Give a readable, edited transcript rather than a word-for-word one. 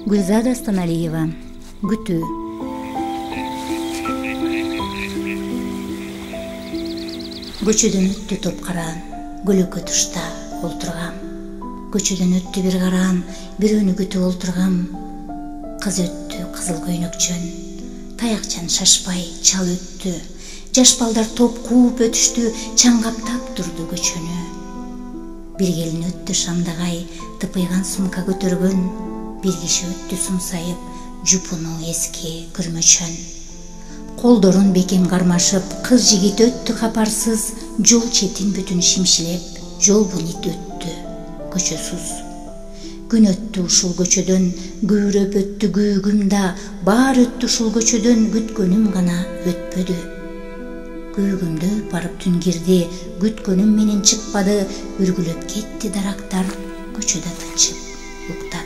Gulzada Stanaliyeva, Күтүү. Көчөдөн өттү топ караан, көлөкө тышта олтургам. Көчөдөн өттү бир караан, бирөөнү күтүп олтургам. Кыз өттү кызыл көйнөкчөн, таякчан шашпай чал өттү. Жаш балдар топ кууп өтүштү, чаңгаптап турду көчөнү. Бир келин өттү шамдагай, тыпыйган сумка көтөргөн. Бир киши өттү сумсайып, жупуну эски күрмөчөн. Колдорун бекем кармашып, кыз жигит өттү капарсыз, жол четин бүтүн шимшилеп, жол бунит өттү, көчөсүз. Күн өттү ушул көчөдөн, күйрөп өттү күйгүм да, баар өттү ушул көчөдөн, күткөнүм гана өтпөдү. Күйгүмдө барып түн кирди, күткөнүм менен чыкпады, үргүлөп кетти дарактар, көчөдө тынчып уктады.